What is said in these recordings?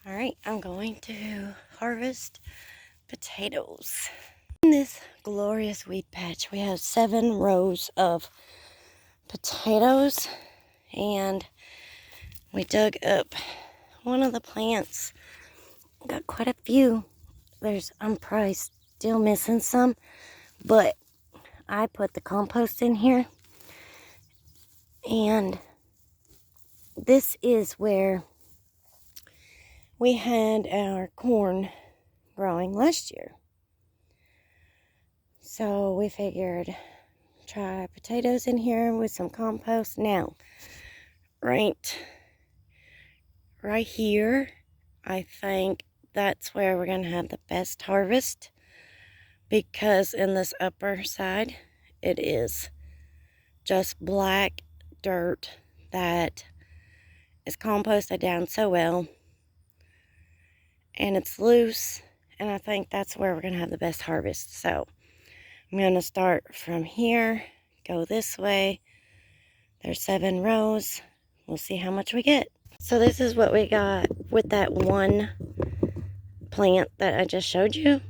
All right, I'm going to harvest potatoes. In this glorious weed patch, we have 7 rows of potatoes, and we dug up one of the plants. Got quite a few. I'm probably still missing some, but I put the compost in here, and this is where we had our corn growing last year. So we figured try potatoes in here with some compost. Now, right here, I think that's where we're going to have the best harvest, because in this upper side, it is just black dirt that is composted down so well, and it's loose, and I think that's where we're going to have the best harvest. So I'm going to start from here, go this way. There's 7 rows. We'll see how much we get. So this is what we got with that one plant that I just showed you.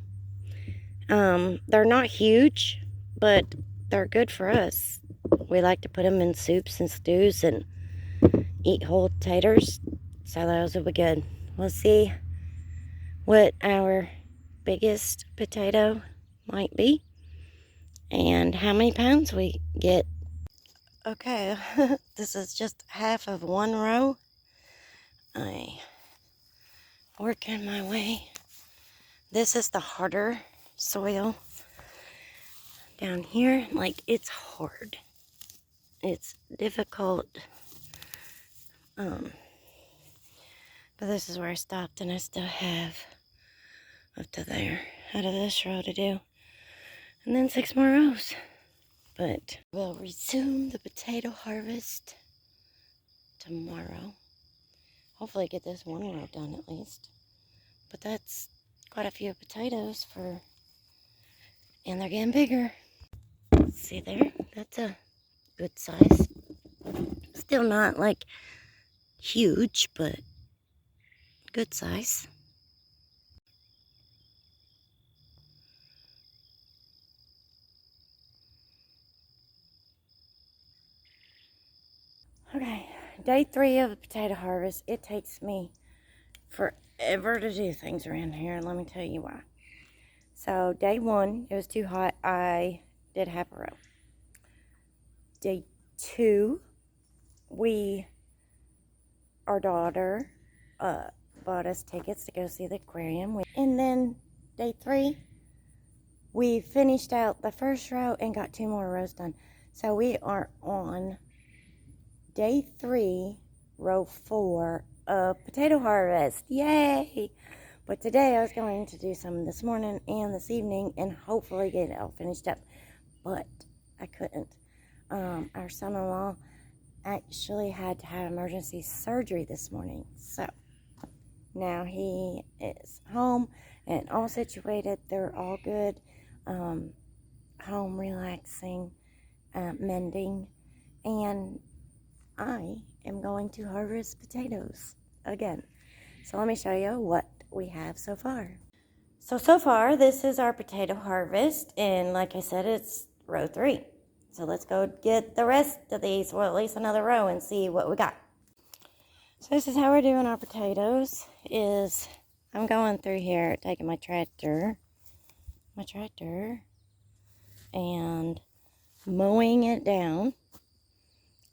They're not huge, but they're good for us. We like to put them in soups and stews and eat whole taters. So those will be good. We'll see what our biggest potato might be and how many pounds we get. Okay, this is just half of one row. I working my way. This is the harder soil down here. Like, it's hard. It's difficult. But this is where I stopped, and I still have up to there out of this row to do. And then 6 more rows. But we'll resume the potato harvest tomorrow. Hopefully get this one row done at least. But that's quite a few potatoes and they're getting bigger. See there? That's a good size. Still not like huge, but good size. Okay, day 3 of the potato harvest. It takes me forever to do things around here, and let me tell you why. So day 1, it was too hot. I did half a row. Day 2, our daughter bought us tickets to go see the aquarium. And then day 3, we finished out the first row and got 2 more rows done. So we are on day 3, row 4 of potato harvest. Yay! But today I was going to do some this morning and this evening and hopefully get it all finished up. But I couldn't. Our son-in-law actually had to have emergency surgery this morning. So now he is home and all situated. They're all good. Home relaxing, mending, and I am going to harvest potatoes again. So let me show you what we have so far. So far, this is our potato harvest, and like I said, it's row 3. So let's go get the rest of these, well, at least another row, and see what we got. So this is how we're doing our potatoes. I'm going through here, taking my tractor, and mowing it down.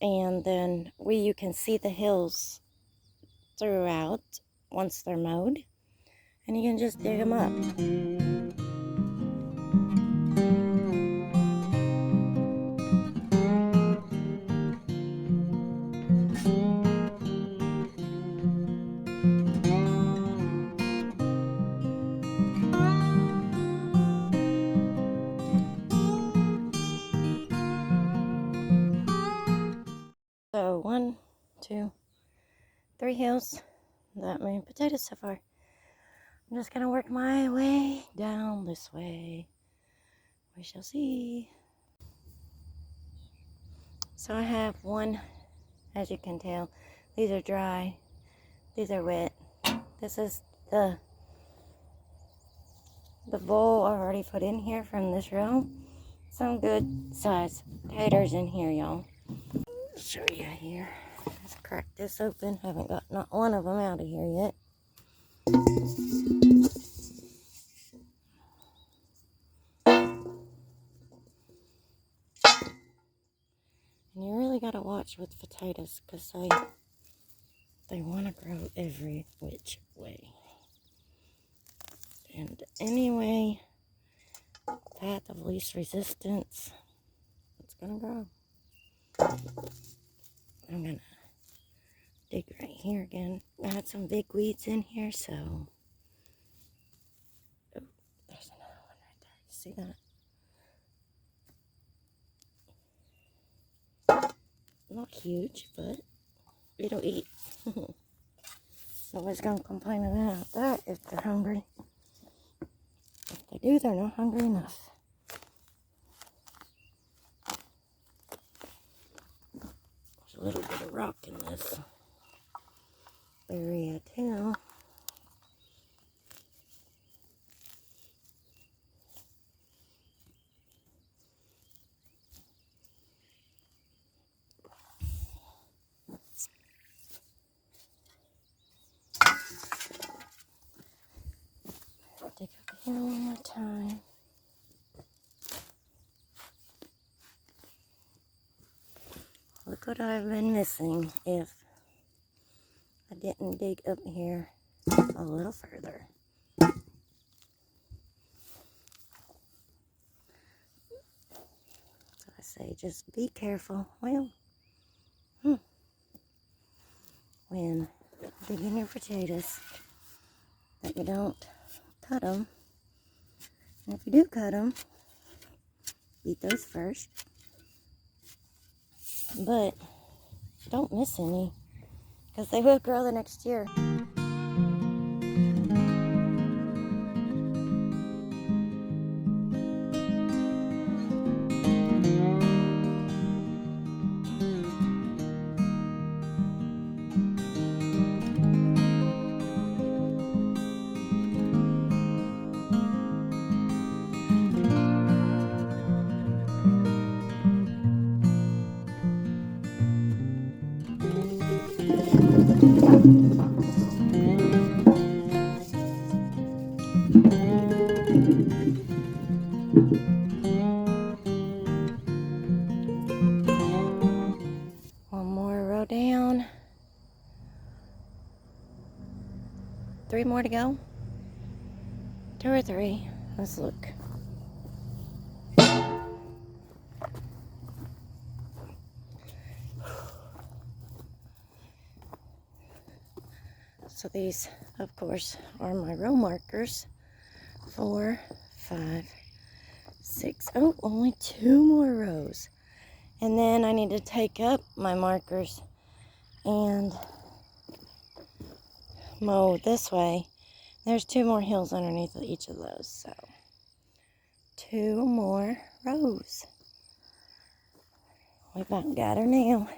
And then you can see the hills throughout once they're mowed, and you can just dig them up. So 1, 2, 3 hills. That many potatoes so far. I'm just gonna work my way down this way. We shall see. So I have one, as you can tell. These are dry. These are wet. This is the bowl I already put in here from this row. Some good size taters in here, y'all. Show you here. Let's crack this open. Haven't got not one of them out of here yet. And you really gotta watch with potatoes because they want to grow every which way. And anyway, path of least resistance, it's gonna grow. I'm gonna dig right here again. I had some big weeds in here, so oh, there's another one right there. You see that? Not huge, but it'll eat. Nobody's gonna complain about that if they're hungry. If they do, they're not hungry enough. There's a little bit of rock in this area too. Dig up here one more time. Look what I've been missing if I didn't dig up here a little further. So I say just be careful. Well, when digging your potatoes, that you don't cut them. And if you do cut them, eat those first. But don't miss any, because they will grow the next year. One more row down. 3 more to go. 2 or 3. Let's look. So these, of course, are my row markers. 4, 5, 6. Oh, only 2 more rows. And then I need to take up my markers and mow this way. There's 2 more hills underneath each of those, so 2 more rows. We about got her now.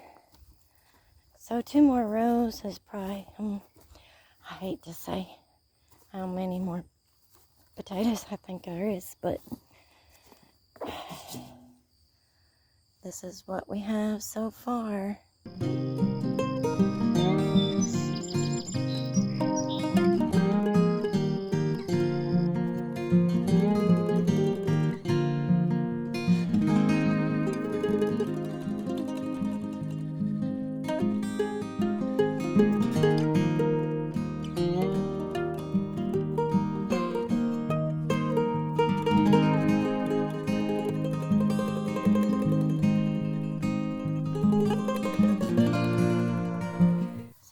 So 2 more rows is probably, I hate to say how many more potatoes I think there is, but this is what we have so far.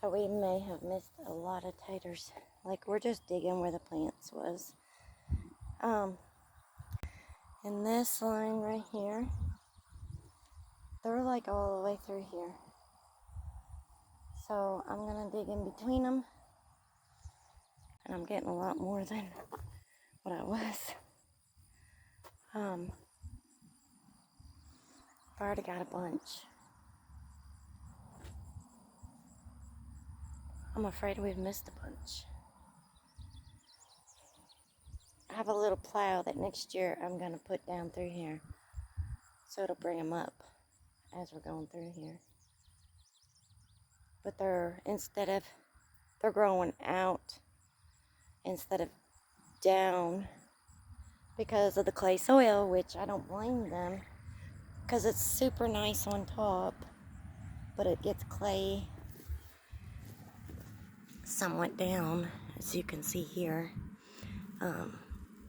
So we may have missed a lot of taters. Like, we're just digging where the plants was. And this line right here, they're like all the way through here. So I'm gonna dig in between them. And I'm getting a lot more than what I was. I've already got a bunch. I'm afraid we've missed a bunch. have a little plow that next year I'm going to put down through here. So it'll bring them up as we're going through here. But they're growing out instead of down because of the clay soil, which I don't blame them because it's super nice on top, but it gets clay somewhat down, as you can see here.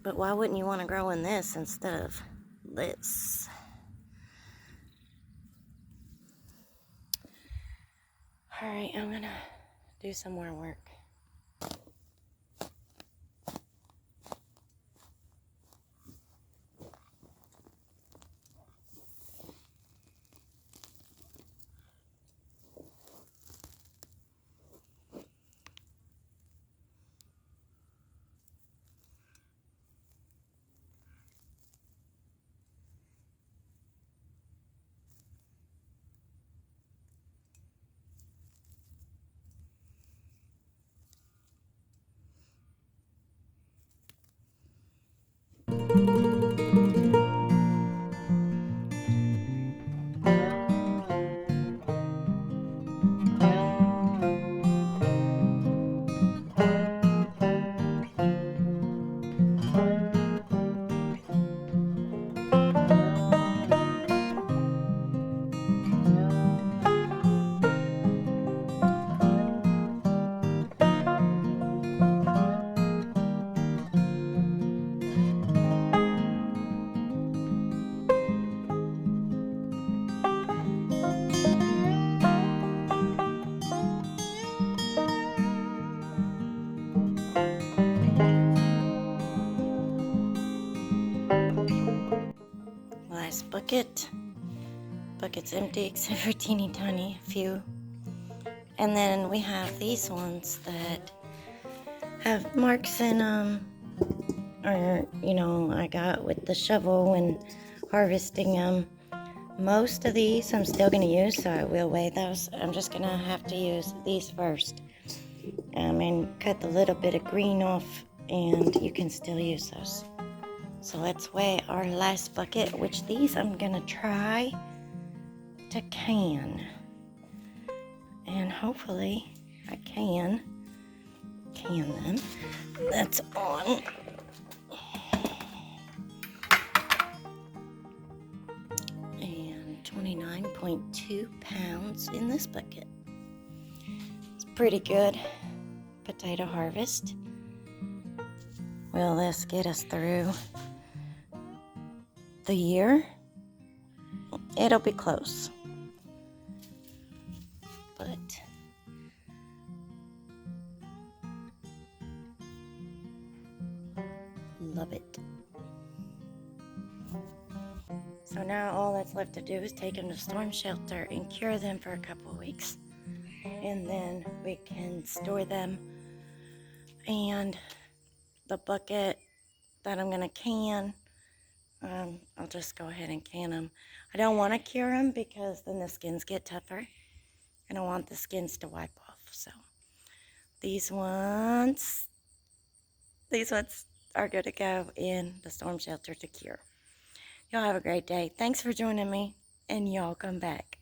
But why wouldn't you want to grow in this instead of this? All right, I'm gonna do some more work. Last bucket. Bucket's empty except for teeny tiny few. And then we have these ones that have marks in them, or I got with the shovel when harvesting them. Most of these I'm still going to use, so I will weigh those. I'm just going to have to use these first. And cut the little bit of green off, and you can still use those. So let's weigh our last bucket, which these I'm going to try to can. And hopefully I can them. That's on. And 29.2 pounds in this bucket. It's pretty good potato harvest. Will this get us through the year? It'll be close. But love it. So now all that's left to do is take them to storm shelter and cure them for a couple of weeks. And then we can store them. And the bucket that I'm going to can, I'll just go ahead and can them. I don't want to cure them because then the skins get tougher. And I want the skins to wipe off. So these ones are good to go in the storm shelter to cure. Y'all have a great day. Thanks for joining me, and y'all come back.